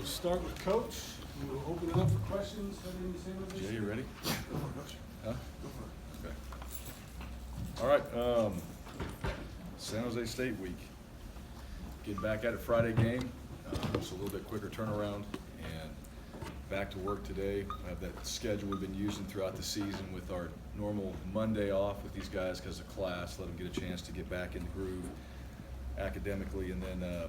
We'll start with Coach. We'll open it up for questions. Jay, you ready? Go for it, Coach. Huh? Go for it. Okay. All right. San Jose State week. Getting back at it Friday game. It's a little bit quicker turnaround. And back to work today. I have that schedule we've been using throughout the season with our normal Monday off with these guys because of class. Let them get a chance to get back in the groove academically. And then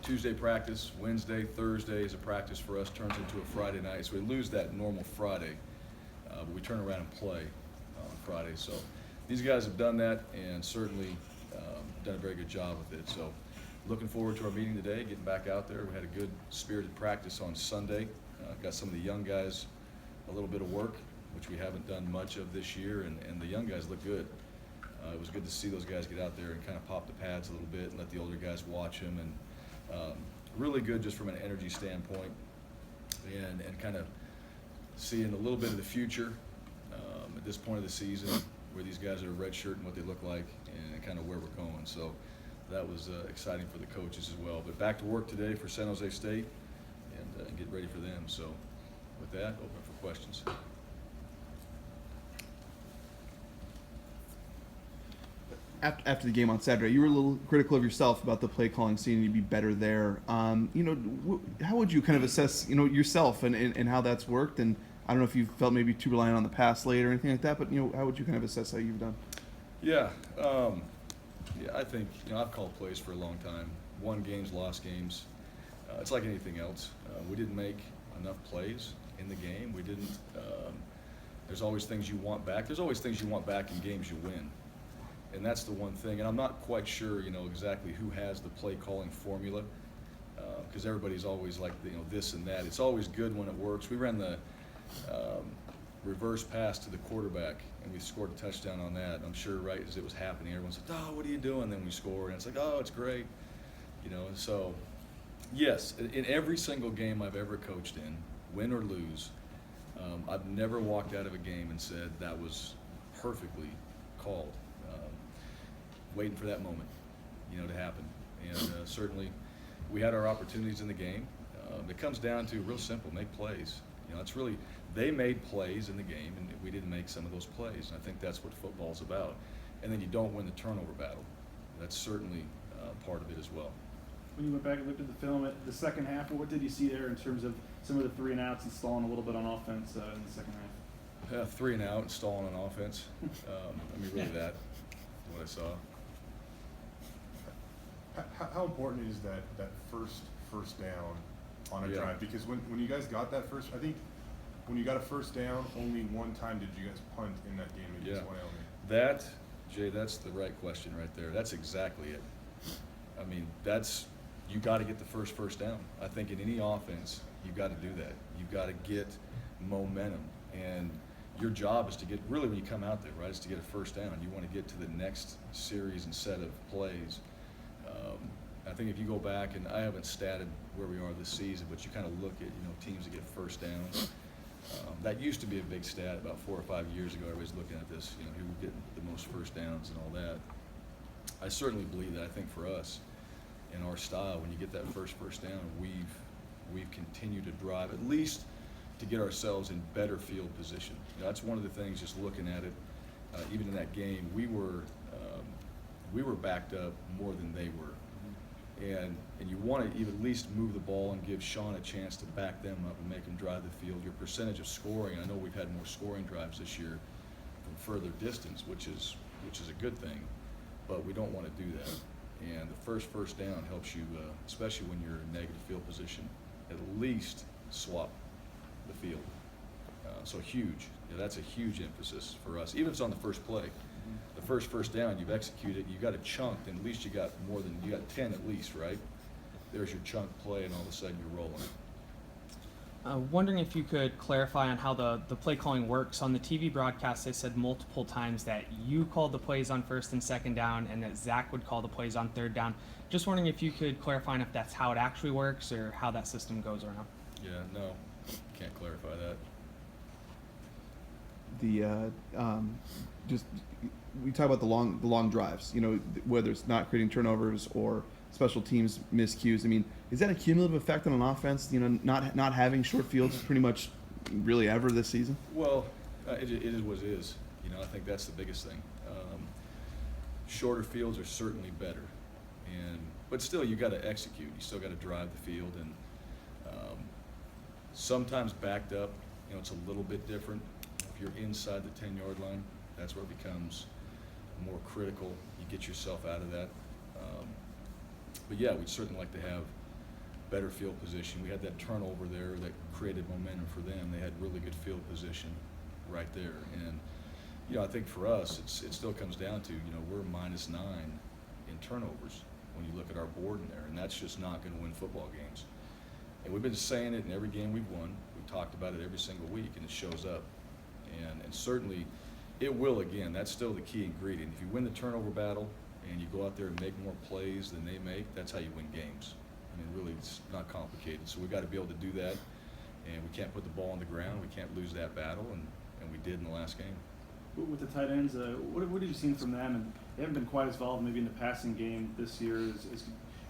Tuesday practice, Wednesday, Thursday is a practice for us, turns into a Friday night. So we lose that normal Friday, but we turn around and play on Friday. So these guys have done that and certainly done a very good job with it. So looking forward to our meeting today, getting back out there. We had a good spirited practice on Sunday. Got some of the young guys a little bit of work, which we haven't done much of this year, and the young guys look good. It was good to see those guys get out there and kind of pop the pads a little bit and let the older guys watch them. And really good just from an energy standpoint and kind of seeing a little bit of the future at this point of the season where these guys are redshirt and what they look like and kind of where we're going. So that was exciting for the coaches as well. But back to work today for San Jose State and get ready for them. So with that, open for questions. After the game on Saturday, you were a little critical of yourself about the play calling, seeming to be better there. How would you kind of assess, yourself and how that's worked? And I don't know if you felt maybe too reliant on the pass late or anything like that, but how would you kind of assess how you've done? Yeah, I think I've called plays for a long time. Won games, lost games. It's like anything else. We didn't make enough plays in the game. We didn't. There's always things you want back. There's always things you want back in games you win. And that's the one thing, and I'm not quite sure, exactly who has the play calling formula, because everybody's always like, this and that. It's always good when it works. We ran the reverse pass to the quarterback, and we scored a touchdown on that. I'm sure right as it was happening, everyone said, "Oh, what are you doing?" And then we score, and it's like, "Oh, it's great," So, yes, in every single game I've ever coached in, win or lose, I've never walked out of a game and said that was perfectly called. Waiting for that moment, to happen. And certainly we had our opportunities in the game. It comes down to real simple, make plays. It's really, they made plays in the game and we didn't make some of those plays. And I think that's what football's about. And then you don't win the turnover battle. That's certainly part of it as well. When you went back and looked at the film at the second half, what did you see there in terms of some of the 3 and outs and stalling a little bit on offense in the second half? 3 and out and stalling on offense. Really that's what I saw. How important is that first down on a drive? Because when you guys got that first, I think when you got a first down, only one time did you guys punt in that game against Wyoming. Jay, that's the right question right there. That's exactly it. You got to get the first down. I think in any offense, you've got to do that. You've got to get momentum. And your job is to get, really when you come out there, right, is to get a first down. You want to get to the next series and set of plays. I think if you go back, and I haven't statted where we are this season, but you kind of look at teams that get first downs. That used to be a big stat about 4 or 5 years ago. Everybody's looking at this, who would get the most first downs and all that. I certainly believe that. I think for us, in our style, when you get that first down, we've continued to drive at least to get ourselves in better field position. That's one of the things. Just looking at it, even in that game, we were backed up more than they were. And you want to even at least move the ball and give Sean a chance to back them up and make them drive the field. Your percentage of scoring, I know we've had more scoring drives this year from further distance, which is a good thing, but we don't want to do that. And the first down helps you, especially when you're in negative field position, at least swap the field. So huge. That's a huge emphasis for us, even if it's on the first play. The first down, you've executed, you got a chunk, and at least you got 10 at least, right? There's your chunk play, and all of a sudden you're rolling. Wondering if you could clarify on how the play calling works. On the TV broadcast, they said multiple times that you called the plays on 1st and 2nd down and that Zach would call the plays on 3rd down. Just wondering if you could clarify on if that's how it actually works or how that system goes around. Yeah, no, can't clarify that. We talk about the long drives, whether it's not creating turnovers or special teams miscues. I mean, is that a cumulative effect on an offense? You know, not having short fields pretty much really ever this season. Well, it is what it is. You know, I think that's the biggest thing. Shorter fields are certainly better, but still you got to execute. You still got to drive the field, and sometimes backed up, you know, it's a little bit different. If you're inside the 10-yard line, that's where it becomes more critical. You get yourself out of that. But yeah, we'd certainly like to have better field position. We had that turnover there that created momentum for them. They had really good field position right there. And, you know, I think for us, it still comes down to, you know, we're -9 in turnovers when you look at our board in there, and that's just not going to win football games. And we've been saying it in every game we've won. We've talked about it every single week, and it shows up. And certainly it will again. That's still the key ingredient. If you win the turnover battle and you go out there and make more plays than they make, that's how you win games. I mean, really, it's not complicated. So we've got to be able to do that, and we can't put the ball on the ground. We can't lose that battle, and we did in the last game. With the tight ends, what have you seen from them? And they haven't been quite as involved maybe in the passing game this year. Is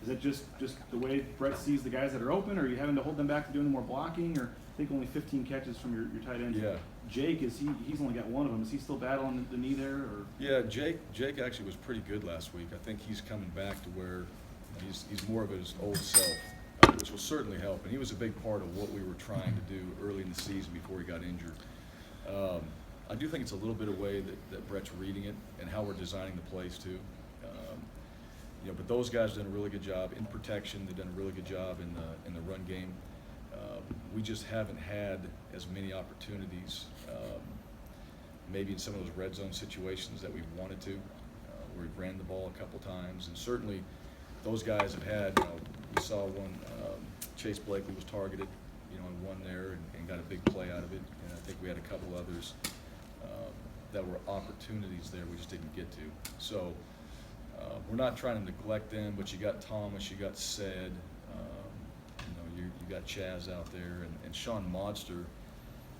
that just the way Brett sees the guys that are open, or are you having to hold them back to doing more blocking? Or I think only 15 catches from your tight ends. Yeah. Jake, he's only got one of them. Is he still battling the knee there? Or? Yeah, Jake actually was pretty good last week. I think he's coming back to where he's more of his old self, which will certainly help. And he was a big part of what we were trying to do early in the season before he got injured. I do think it's a little bit of way that Brett's reading it and how we're designing the plays too. You know, but those guys have done a really good job in protection. They've done a really good job in the run game. We just haven't had as many opportunities, maybe in some of those red zone situations that we've wanted to, where we've ran the ball a couple times. And certainly those guys have had, you know, we saw one, Chase Blakely was targeted, you know, and one there and got a big play out of it. And I think we had a couple others that were opportunities there we just didn't get to. So we're not trying to neglect them, but you got Thomas, you got Said, you got Chaz out there, and Sean Modster,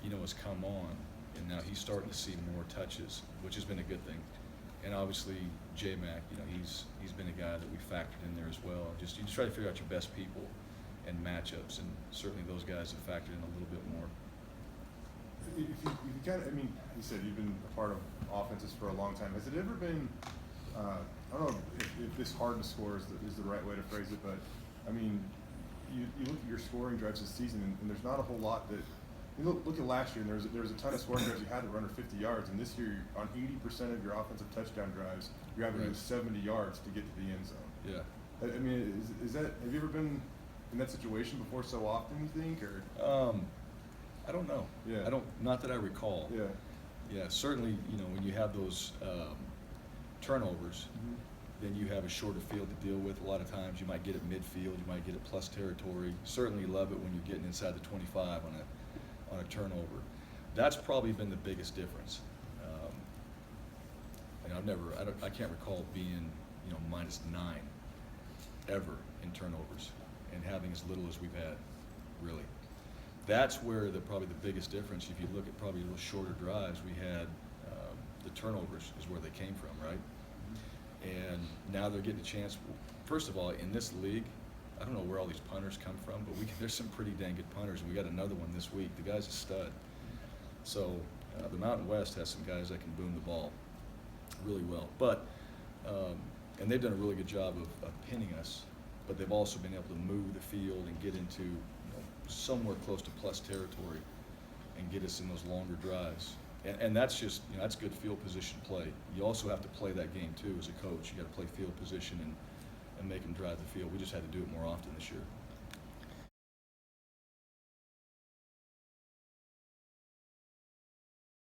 you know, has come on, and now he's starting to see more touches, which has been a good thing. And obviously J-Mac, you know, he's been a guy that we factored in there as well. You just try to figure out your best people and matchups, and certainly those guys have factored in a little bit more. If you kind of, I mean, you said you've been a part of offenses for a long time. Has it ever been, I don't know if this hard to score is the right way to phrase it, but I mean, you look at your scoring drives this season, and there's not a whole lot that. You look at last year, and there was a ton of scoring drives you had that were under 50 yards, and this year, on 80% of your offensive touchdown drives, you're having to go 70 yards to get to the end zone. Yeah. I mean, is that? Have you ever been in that situation before so often? You think, or? I don't know. Yeah. Not that I recall. Yeah. Yeah, certainly, you know, when you have those turnovers, then you have a shorter field to deal with. A lot of times you might get it midfield, you might get it plus territory. Certainly love it when you're getting inside the 25 on a turnover. That's probably been the biggest difference. And I can't recall being, you know, -9 ever in turnovers and having as little as we've had, really. That's where probably the biggest difference. If you look at probably those shorter drives, we had the turnovers is where they came from, right? And now they're getting a chance. First of all, in this league, I don't know where all these punters come from, but there's some pretty dang good punters, and we got another one this week. The guy's a stud. So the Mountain West has some guys that can boom the ball really well. But and they've done a really good job of pinning us, but they've also been able to move the field and get into, you know, somewhere close to plus territory and get us in those longer drives. And that's just, you know, that's good field position play. You also have to play that game too as a coach. You got to play field position and make them drive the field. We just had to do it more often this year.